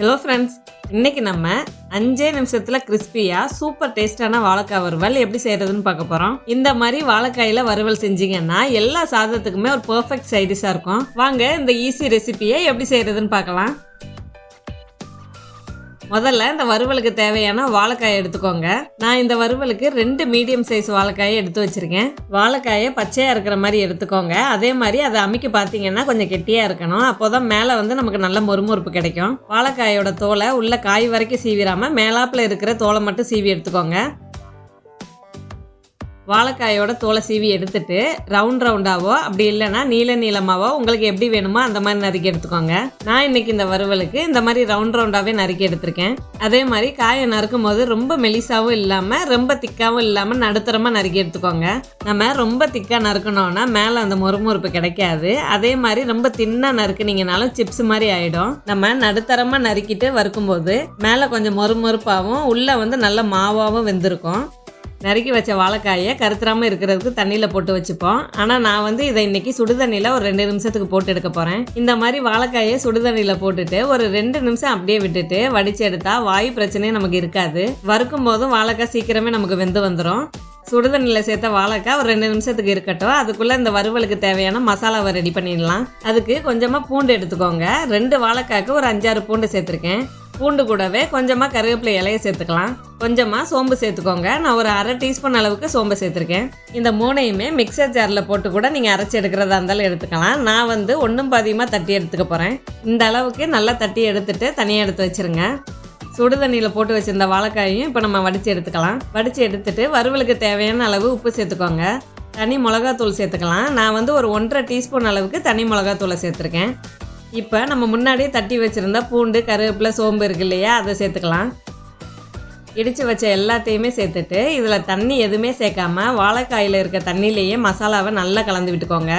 Hello friends, இன்னைக்கு நம்ம 5 நிமிஷத்துல கிறிஸ்பியா சூப்பர் டேஸ்டான வாழைக்காய் வறுவல் எப்படி செய்யறதுன்னு பார்க்க போறோம். இந்த மாதிரி வாழைக்காயில வறுவல் செஞ்சீங்கன்னா எல்லா சாதத்துக்குமே ஒரு பெர்ஃபெக்ட் சைடிஷா இருக்கும். வாங்க இந்த ஈஸி ரெசிபியை எப்படி செய்யறதுன்னு பார்க்கலாம். முதல்ல இந்த வறுவலுக்கு தேவையான வாழைக்காயை எடுத்துக்கோங்க. நான் இந்த வறுவலுக்கு 2 மீடியம் சைஸ் வாழைக்காயை எடுத்து வச்சிருக்கேன். வாழைக்காயை பச்சையா இருக்கிற மாதிரி எடுத்துக்கோங்க. அதே மாதிரி அதை அமுக்கி பார்த்தீங்கன்னா கொஞ்சம் கெட்டியா இருக்கணும். அப்போதான் மேலே நமக்கு நல்ல மொறுமொறுப்பு கிடைக்கும். வாழைக்காயோட தோலை உள்ள காய் வரைக்கும் சீவிராம மேலாப்புல இருக்கிற தோலை மட்டும் சீவி எடுத்துக்கோங்க. வாழைக்காயோட தோலை சீவி எடுத்துட்டு ரவுண்ட் ரவுண்டாவோ அப்படி இல்லைன்னா நீளமாவோ உங்களுக்கு எப்படி வேணுமோ அந்த மாதிரி நறுக்கி எடுத்துக்கோங்க. நான் இன்னைக்கு இந்த வறுவலுக்கு இந்த மாதிரி ரவுண்ட் ரவுண்டாவே நறுக்கி எடுத்திருக்கேன். அதே மாதிரி காயை நறுக்கும் போது ரொம்ப மெலிசாவும் இல்லாம ரொம்ப திக்காவும் இல்லாம நடுத்தரமா நறுக்கி எடுத்துக்கோங்க. நம்ம ரொம்ப திக்கா நறுக்கணும்னா மேல அந்த மொறுமொறுப்பு கிடைக்காது. அதே மாதிரி ரொம்ப தின்னா நறுக்குனீங்கனாலும் சிப்ஸ் மாதிரி ஆயிடும். நம்ம நடுத்தரமா நறுக்கிட்டு வறுக்கும் போது மேல கொஞ்சம் மொறுமொறுப்பாகவும் உள்ள நல்ல மாவாவும் வெந்திருக்கும். நறுக்கி வச்ச வாழைக்காயை கருத்துறாமல் இருக்கிறதுக்கு தண்ணியில் போட்டு வச்சுப்போம். ஆனால் நான் இதை இன்னைக்கு சுடுதண்ணியில் ஒரு 2 நிமிஷத்துக்கு போட்டு எடுக்க போகிறேன். இந்த மாதிரி வாழைக்காயை சுடுதண்ணியில் போட்டுட்டு ஒரு 2 நிமிஷம் அப்படியே விட்டுட்டு வடிச்சு எடுத்தா வாயு பிரச்சனையே நமக்கு இருக்காது. வறுக்கும் போதும் வாழைக்காய் சீக்கிரமே நமக்கு வெந்து வந்துடும். சுடுதண்ணியில் சேர்த்த வாழைக்காய் ஒரு 2 நிமிஷத்துக்கு இருக்கட்டும். அதுக்குள்ளே இந்த வறுவலுக்கு தேவையான மசாலாவை ரெடி பண்ணிடலாம். அதுக்கு கொஞ்சமாக பூண்டு எடுத்துக்கோங்க. 2 வாழைக்காய்க்கு ஒரு 5-6 பூண்டு சேர்த்துருக்கேன். பூண்டு கூடவே கொஞ்சமாக கருவேப்பிலை இலையை சேர்த்துக்கலாம். கொஞ்சமாக சோம்பு சேர்த்துக்கோங்க. நான் ஒரு 1/2 டீஸ்பூன் அளவுக்கு சோம்பு சேர்த்துருக்கேன். இந்த 3ஐயுமே மிக்சர் ஜாரில் போட்டு கூட நீங்கள் அரைச்சி எடுக்கிறதா இருந்தாலும் எடுத்துக்கலாம். நான் ஒன்றும் பாதியமாக தட்டி எடுத்துக்க போகிறேன். இந்த அளவுக்கு நல்லா தட்டி எடுத்துட்டு தனியாக எடுத்து வச்சுருங்க. சுடு தண்ணியில் போட்டு வச்சுருந்த வாழைக்காயும் இப்போ நம்ம வடித்து எடுத்துக்கலாம். வடித்து எடுத்துட்டு வறுவலுக்கு தேவையான அளவு உப்பு சேர்த்துக்கோங்க. தனி மிளகாத்தூள் சேர்த்துக்கலாம். நான் ஒரு 1/2 டீஸ்பூன் அளவுக்கு தனி மிளகாத்தூளை சேர்த்துருக்கேன். இப்போ நம்ம முன்னாடியே தட்டி வச்சுருந்தா பூண்டு கருவேப்பிலை சோம்பு இருக்கு இல்லையா, அதை சேர்த்துக்கலாம். இடித்து வச்ச எல்லாத்தையுமே சேர்த்துட்டு இதில் தண்ணி எதுவுமே சேர்க்காம வாழைக்காயில் இருக்க தண்ணியிலேயே மசாலாவை நல்லா கலந்து விட்டுக்கோங்க.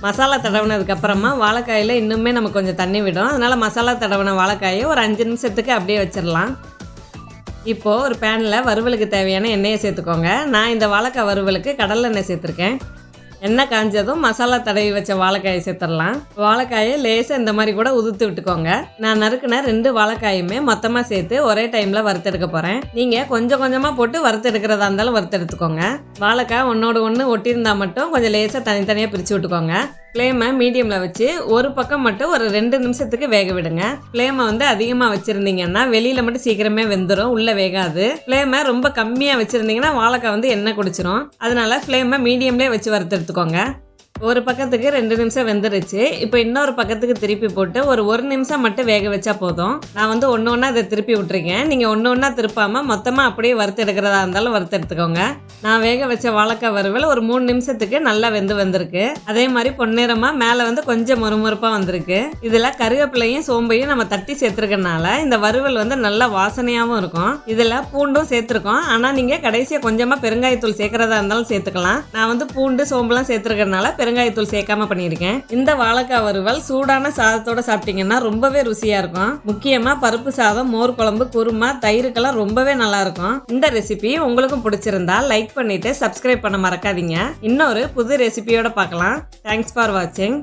மசாலா தடவினதுக்கப்புறமா வாழைக்காயில் இன்னுமே நமக்கு கொஞ்சம் தண்ணி விடும். அதனால் மசாலா தடவின வாழைக்காயை ஒரு 5 நிமிஷத்துக்கு அப்படியே வச்சிடலாம். இப்போது ஒரு பேனில் வறுவலுக்கு தேவையான எண்ணெயை சேர்த்துக்கோங்க. நான் இந்த வாழைக்காய் வறுவலுக்கு கடலெண்ணெய் சேர்த்துருக்கேன். எண்ணெய் காஞ்சதும் மசாலா தடவி வச்ச வாழைக்காயை சேர்த்துடலாம். வாழைக்காயை லேசாக இந்த மாதிரி கூட உதுத்து விட்டுக்கோங்க. நான் நறுக்கின 2 வாழைக்காயுமே மொத்தமாக சேர்த்து ஒரே டைமில் வறுத்தெடுக்க போகிறேன். நீங்கள் கொஞ்சம் கொஞ்சமாக போட்டு வறுத்தெடுக்கிறதா இருந்தாலும் வறுத்தெடுத்துக்கோங்க. வாழைக்காய் ஒன்றோடு ஒன்று ஒட்டியிருந்தால் மட்டும் கொஞ்சம் லேசாக தனித்தனியாக பிரித்து விட்டுக்கோங்க. ஃப்ளேமை மீடியமில் வச்சு ஒரு பக்கம் மட்டும் ஒரு 2 நிமிஷத்துக்கு வேக விடுங்க. ஃப்ளேமை அதிகமாக வச்சுருந்தீங்கன்னா வெளியில் மட்டும் சீக்கிரமே வெந்துடும், உள்ளே வேகாது. ஃப்ளேமை ரொம்ப கம்மியாக வச்சுருந்தீங்கன்னா வாழைக்காய் எண்ணெய் குடிச்சிரும். அதனால ஃப்ளேமை மீடியம்லேயே வச்சு வறுத்தெடுத்துக்கோங்க. ஒரு பக்கத்துக்கு 2 நிமிஷம் வெந்துருச்சு. இப்போ இன்னொரு பக்கத்துக்கு திருப்பி போட்டு ஒரு 1 நிமிஷம் மட்டும் வேக வச்சா போதும். நான் ஒன்று ஒன்றா இதை திருப்பி விட்டுருக்கேன். நீங்கள் ஒன்று ஒன்றா திருப்பாமல் மொத்தமாக அப்படியே வறுத்து எடுக்கிறதா இருந்தாலும் வறுத்து எடுத்துக்கோங்க. நான் வேக வச்ச வாழைக்காய் வறுவல் ஒரு 3 நிமிஷத்துக்கு நல்லா வந்திருக்கு. அதே மாதிரி பொன்னிறமாக மேலே கொஞ்சம் மொறுமொறுப்பாக வந்திருக்கு. இதில் கருவேப்பிலையும் சோம்பையும் நம்ம தட்டி சேர்த்துருக்கனால இந்த வறுவல் நல்லா வாசனையாகவும் இருக்கும். இதில் பூண்டும் சேர்த்துருக்கோம். ஆனால் நீங்கள் கடைசியாக கொஞ்சமாக பெருங்காயத்தூள் சேர்க்குறதா இருந்தாலும் சேர்த்துக்கலாம். நான் பூண்டு சோம்புலாம் சேர்த்துருக்கனால பெருங்காயத்தூள் சேர்க்காம பண்ணியிருக்கேன். இந்த வாழைக்காய் வறுவல் சூடான சாதத்தோட சாப்பிட்டீங்கன்னா ரொம்பவே ருசியா இருக்கும். முக்கியமா பருப்பு சாதம், மோர் குழம்பு, குருமா, தயிருக்கெல்லாம் ரொம்பவே நல்லா இருக்கும். இந்த ரெசிபி உங்களுக்கும் பிடிச்சிருந்தா லைக் பண்ணிட்டு சப்ஸ்கிரைப் பண்ண மறக்காதீங்க. இன்னொரு புது ரெசிபியோட பார்க்கலாம். தேங்க்ஸ் ஃபார் வாட்சிங்.